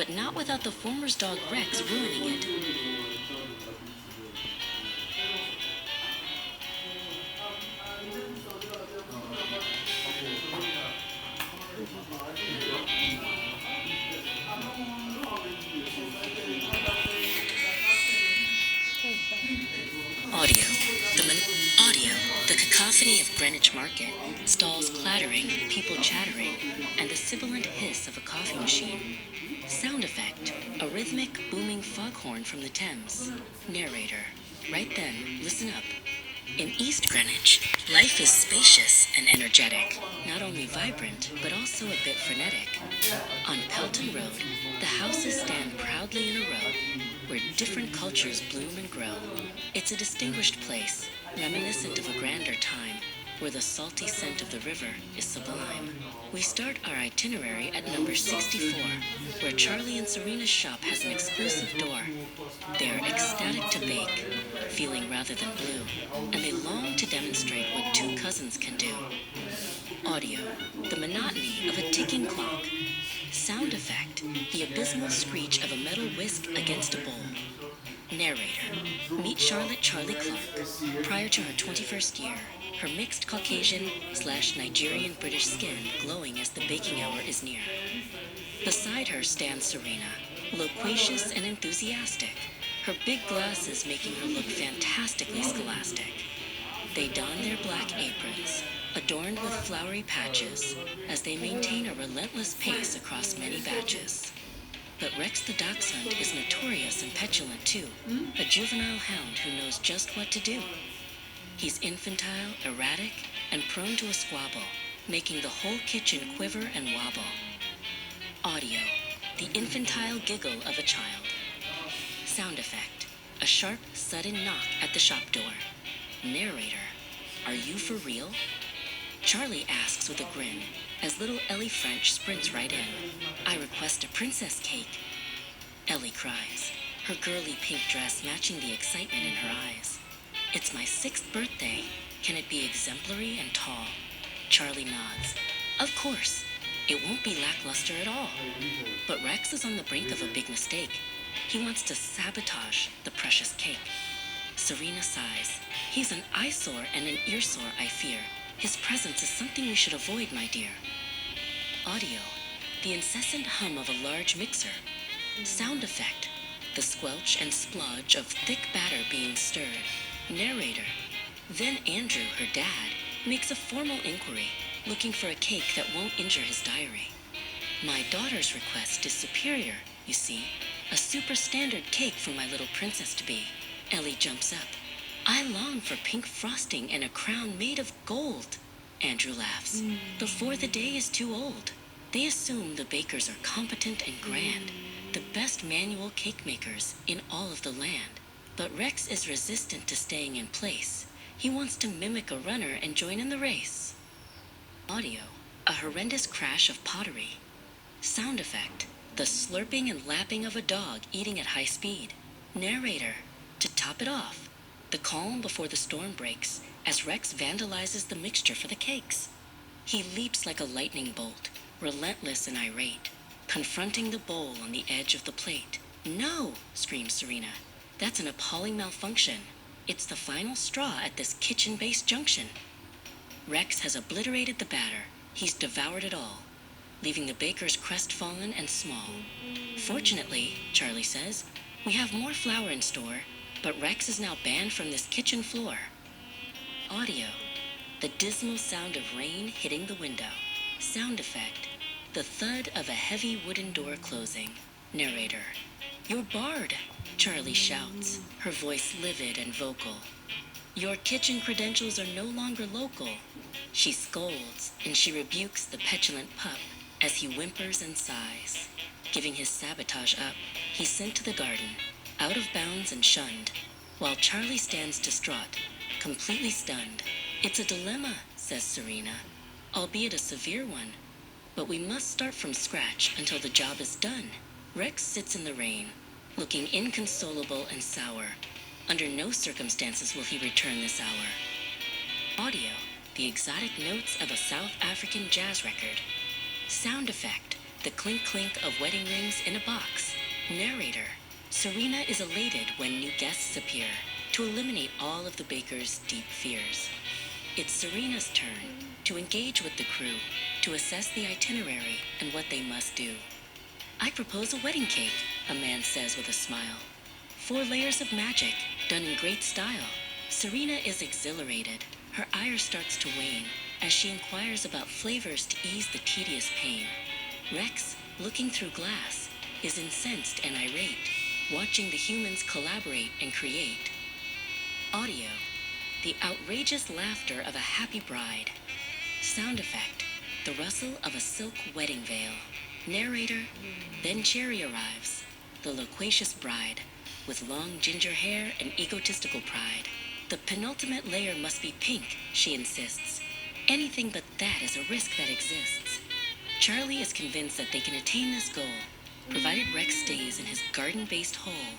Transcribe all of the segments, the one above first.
but not without the former's dog Rex ruining it. Audio. Audio. The cacophony of Greenwich Market, stalls clattering, people chattering, and the sibilant hiss of a coffee machine. Sound effect. A rhythmic, booming foghorn from the Thames. Narrator. Right then, listen up. In East Greenwich, life is spacious and energetic, not only vibrant, but also a bit frenetic. On Pelton Road, the houses stand proudly in a row, where different cultures bloom and grow. It's a distinguished place, reminiscent of a grander time, where the salty scent of the river is sublime. We start our itinerary at number 64, where Charlie and Serena's shop has an exclusive door. They are ecstatic to bake, feeling rather than blue, and they long to demonstrate what two cousins can do. Audio, the monotony of a ticking clock. Sound effect, the abysmal screech of a metal whisk against a bowl. Narrator, meet Charlotte Charlie Clark. Prior to her 21st year, her mixed Caucasian/Nigerian-British skin glowing as the baking hour is near. Beside her stands Serena, loquacious and enthusiastic, her big glasses making her look fantastically scholastic. They don their black aprons, adorned with flowery patches, as they maintain a relentless pace across many batches. But Rex the dachshund is notorious and petulant too, a juvenile hound who knows just what to do. He's infantile, erratic, and prone to a squabble, making the whole kitchen quiver and wobble. Audio, the infantile giggle of a child. Sound effect, a sharp, sudden knock at the shop door. Narrator, are you for real? Charlie asks with a grin, as little Ellie French sprints right in. I request a princess cake. Ellie cries, her girly pink dress matching the excitement in her eyes. It's my 6th birthday. Can it be exemplary and tall? Charlie nods. Of course. It won't be lackluster at all. But Rex is on the brink of a big mistake. He wants to sabotage the precious cake. Serena sighs. He's an eyesore and an earsore, I fear. His presence is something we should avoid, my dear. Audio, the incessant hum of a large mixer. Sound effect, the squelch and splodge of thick batter being stirred. Narrator, then Andrew, her dad, makes a formal inquiry, looking for a cake that won't injure his diary. My daughter's request is superior, you see, a super standard cake for my little princess-to-be. Ellie jumps up. I long for pink frosting and a crown made of gold. Andrew laughs. Before the day is too old. They assume the bakers are competent and grand, the best manual cake makers in all of the land. But Rex is resistant to staying in place. He wants to mimic a runner and join in the race. Audio, a horrendous crash of pottery. Sound effect, the slurping and lapping of a dog eating at high speed. Narrator, to top it off, the calm before the storm breaks as Rex vandalizes the mixture for the cakes. He leaps like a lightning bolt, relentless and irate, confronting the bowl on the edge of the plate. No, screams Serena. That's an appalling malfunction. It's the final straw at this kitchen-based junction. Rex has obliterated the batter. He's devoured it all, leaving the bakers crestfallen and small. Fortunately, Charlie says, we have more flour in store, but Rex is now banned from this kitchen floor. Audio, the dismal sound of rain hitting the window. Sound effect, the thud of a heavy wooden door closing. Narrator, you're barred, Charlie shouts, her voice livid and vocal. Your kitchen credentials are no longer local. She scolds, and she rebukes the petulant pup as he whimpers and sighs. Giving his sabotage up, he's sent to the garden, out of bounds and shunned, while Charlie stands distraught, completely stunned. It's a dilemma, says Serena, albeit a severe one. But we must start from scratch until the job is done. Rex sits in the rain, looking inconsolable and sour. Under no circumstances will he return this hour. Audio, the exotic notes of a South African jazz record. Sound effect, The clink-clink of wedding rings in a box. Narrator. Serena is elated when new guests appear to eliminate all of the baker's deep fears. It's Serena's turn to engage with the crew, to assess the itinerary and what they must do. I propose a wedding cake, a man says with a smile. 4 layers of magic, done in great style. Serena is exhilarated. Her ire starts to wane as she inquires about flavors to ease the tedious pain. Rex, looking through glass, is incensed and irate, watching the humans collaborate and create. Audio. The outrageous laughter of a happy bride. Sound effect. The rustle of a silk wedding veil. Narrator. Then Cherry arrives, the loquacious bride, with long ginger hair and egotistical pride. The penultimate layer must be pink, she insists. Anything but that is a risk that exists. Charlie is convinced that they can attain this goal, provided Rex stays in his garden-based hole.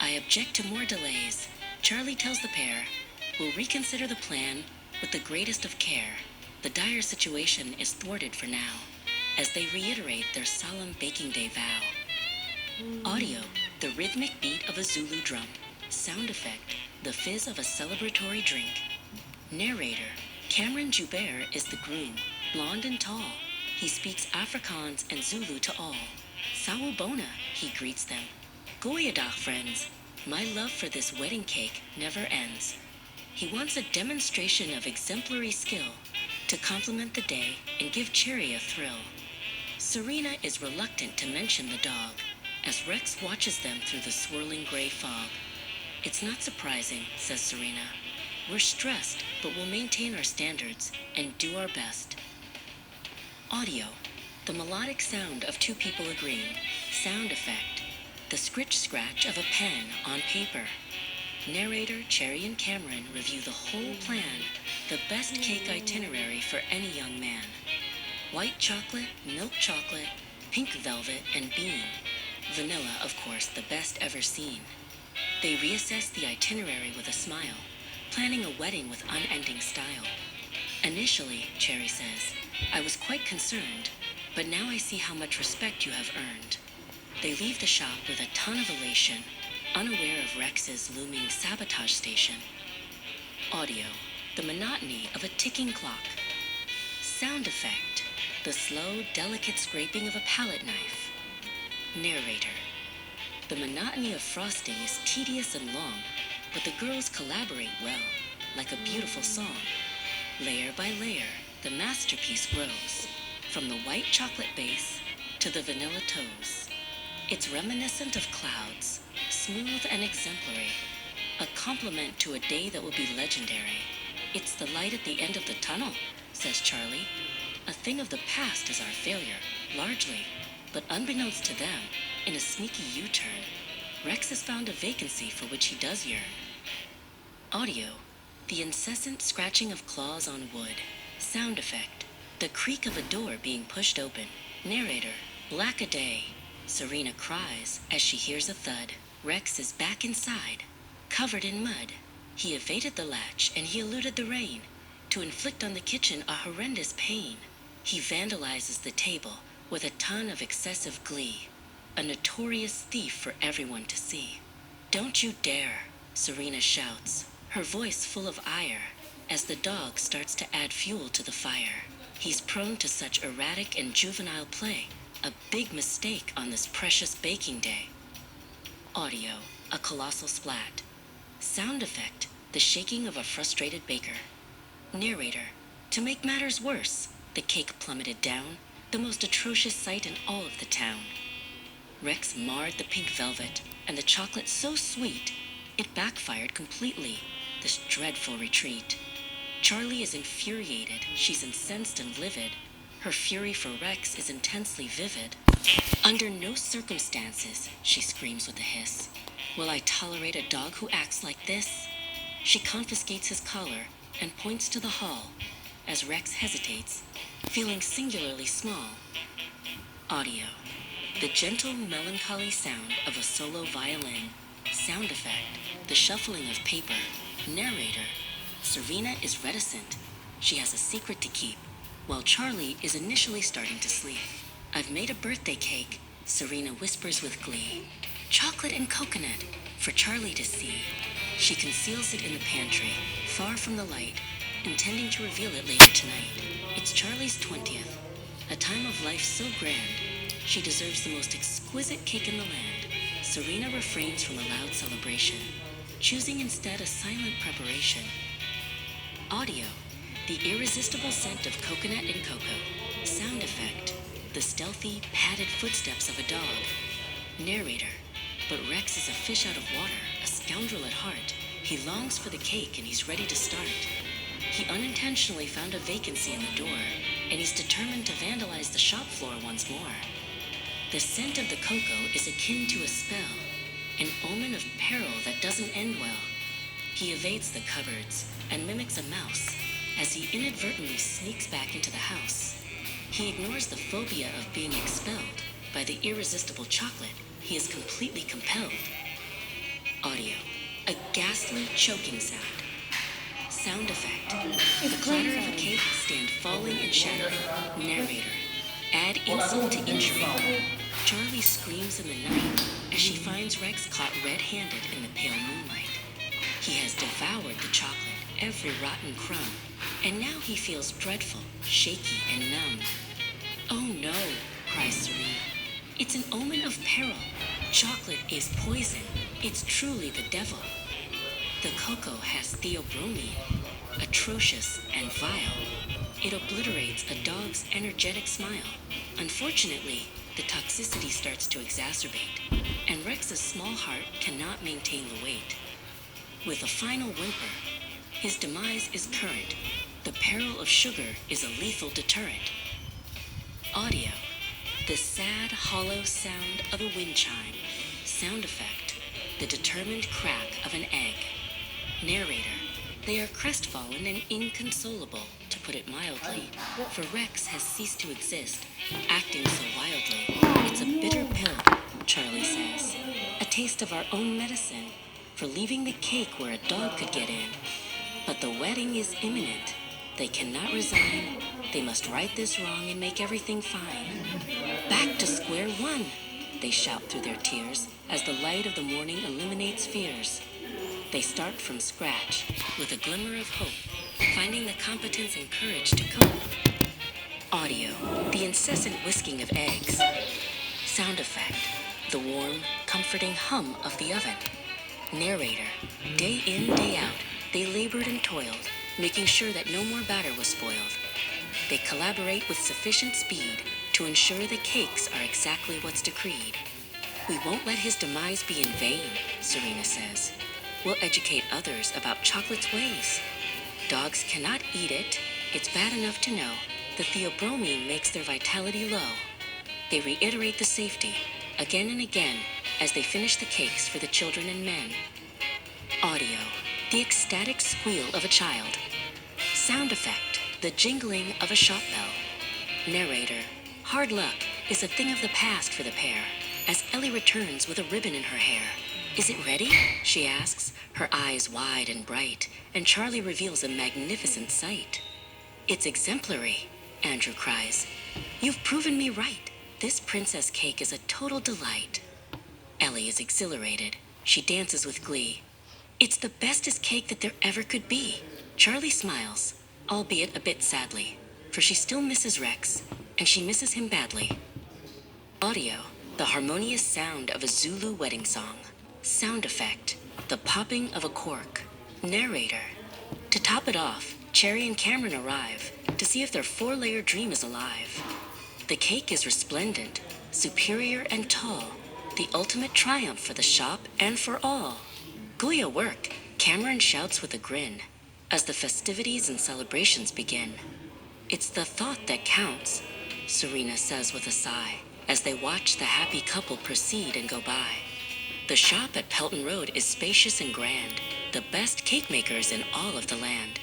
I object to more delays. Charlie tells the pair, we'll reconsider the plan with the greatest of care. The dire situation is thwarted for now, as they reiterate their solemn baking day vow. Audio, the rhythmic beat of a Zulu drum. Sound effect, the fizz of a celebratory drink. Narrator, Cameron Joubert is the groom, blonde and tall. He speaks Afrikaans and Zulu to all. Sawubona, he greets them. Goeiedag, friends. My love for this wedding cake never ends. He wants a demonstration of exemplary skill to complement the day and give Cherry a thrill. Serena is reluctant to mention the dog as Rex watches them through the swirling gray fog. It's not surprising, says Serena. We're stressed, but we'll maintain our standards and do our best. Audio. The melodic sound of 2 people agreeing. Sound effect. The scritch-scratch of a pen on paper. Narrator, Cherry and Cameron review the whole plan, the best cake itinerary for any young man. White chocolate, milk chocolate, pink velvet, and bean. Vanilla, of course, the best ever seen. They reassess the itinerary with a smile, planning a wedding with unending style. Initially, Cherry says, I was quite concerned, but now I see how much respect you have earned. They leave the shop with a ton of elation, unaware of Rex's looming sabotage station. Audio. The monotony of a ticking clock. Sound effect. The slow, delicate scraping of a palette knife. Narrator. The monotony of frosting is tedious and long, but the girls collaborate well, like a beautiful song. Layer by layer, the masterpiece grows, from the white chocolate base to the vanilla toes. It's reminiscent of clouds, smooth and exemplary, a compliment to a day that will be legendary. It's the light at the end of the tunnel, says Charlie. A thing of the past is our failure, largely, but unbeknownst to them, in a sneaky U-turn, Rex has found a vacancy for which he does yearn. Audio. The incessant scratching of claws on wood. Sound effect. The creak of a door being pushed open. Narrator. Lack-a-day. Serena cries as she hears a thud. Rex is back inside, covered in mud. He evaded the latch and he eluded the rain to inflict on the kitchen a horrendous pain. He vandalizes the table with a ton of excessive glee, a notorious thief for everyone to see. Don't you dare, Serena shouts, her voice full of ire, as the dog starts to add fuel to the fire. He's prone to such erratic and juvenile play, a big mistake on this precious baking day. Audio, a colossal splat. Sound effect, the shaking of a frustrated baker. Narrator, to make matters worse, the cake plummeted down, the most atrocious sight in all of the town. Rex marred the pink velvet, and the chocolate so sweet, it backfired completely, this dreadful retreat. Charlie is infuriated, she's incensed and livid. Her fury for Rex is intensely vivid. Under no circumstances, she screams with a hiss, will I tolerate a dog who acts like this? She confiscates his collar and points to the hall as Rex hesitates, feeling singularly small. Audio. The gentle, melancholy sound of a solo violin. Sound effect. The shuffling of paper. Narrator. Serena is reticent. She has a secret to keep, while Charlie is initially starting to sleep. I've made a birthday cake, Serena whispers with glee. Chocolate and coconut, for Charlie to see. She conceals it in the pantry, far from the light, intending to reveal it later tonight. It's Charlie's 20th, a time of life so grand, she deserves the most exquisite cake in the land. Serena refrains from a loud celebration, choosing instead a silent preparation. Audio, the irresistible scent of coconut and cocoa. Sound effect, the stealthy, padded footsteps of a dog. Narrator, but Rex is a fish out of water, a scoundrel at heart. He longs for the cake and he's ready to start. He unintentionally found a vacancy in the door, and he's determined to vandalize the shop floor once more. The scent of the cocoa is akin to a spell, an omen of peril that doesn't end well. He evades the cupboards and mimics a mouse as he inadvertently sneaks back into the house. He ignores the phobia of being expelled. By the irresistible chocolate, he is completely compelled. Audio, a ghastly choking sound. Sound effect, the clatter of a cake stand falling and shattering. Narrator, add insult to injury. Charlie screams in the night as she finds Rex caught red-handed in the pale moonlight. He has devoured the chocolate, every rotten crumb, and now he feels dreadful, shaky, and numb. Oh no, cries Serena. It's an omen of peril. Chocolate is poison. It's truly the devil. The cocoa has theobromine, atrocious and vile. It obliterates a dog's energetic smile. Unfortunately, the toxicity starts to exacerbate, and Rex's small heart cannot maintain the weight. With a final whimper, his demise is current. The peril of sugar is a lethal deterrent. Audio, the sad, hollow sound of a wind chime. Sound effect, the determined crack of an egg. Narrator, they are crestfallen and inconsolable, to put it mildly, for Rex has ceased to exist, acting so wildly. It's a bitter pill, Charlie says, a taste of our own medicine for leaving the cake where a dog could get in. But the wedding is imminent. They cannot resign. They must right this wrong and make everything fine. Back to square one, they shout through their tears as the light of the morning eliminates fears. They start from scratch with a glimmer of hope, finding the competence and courage to cope. Audio, the incessant whisking of eggs. Sound effect, the warm, comforting hum of the oven. Narrator, day in, day out, they labored and toiled, making sure that no more batter was spoiled. They collaborate with sufficient speed to ensure the cakes are exactly what's decreed. We won't let his demise be in vain, Serena says. We'll educate others about chocolate's ways. Dogs cannot eat it. It's bad enough to know the theobromine makes their vitality low. They reiterate the safety again and again as they finish the cakes for the children and men. Audio, the ecstatic squeal of a child. Sound effect, the jingling of a shop bell. Narrator, hard luck is a thing of the past for the pair as Ellie returns with a ribbon in her hair. Is it ready? She asks, her eyes wide and bright, and Charlie reveals a magnificent sight. It's exemplary, Andrew cries. You've proven me right. This princess cake is a total delight. Ellie is exhilarated. She dances with glee. It's the bestest cake that there ever could be. Charlie smiles, albeit a bit sadly, for she still misses Rex, and she misses him badly. Audio, the harmonious sound of a Zulu wedding song. Sound effect, the popping of a cork. Narrator, to top it off, Cherry and Cameron arrive to see if their 4-layer dream is alive. The cake is resplendent, superior and tall, the ultimate triumph for the shop and for all. Goya work, Cameron shouts with a grin, as the festivities and celebrations begin. It's the thought that counts, Serena says with a sigh, as they watch the happy couple proceed and go by. The shop at Pelton Road is spacious and grand, the best cake makers in all of the land.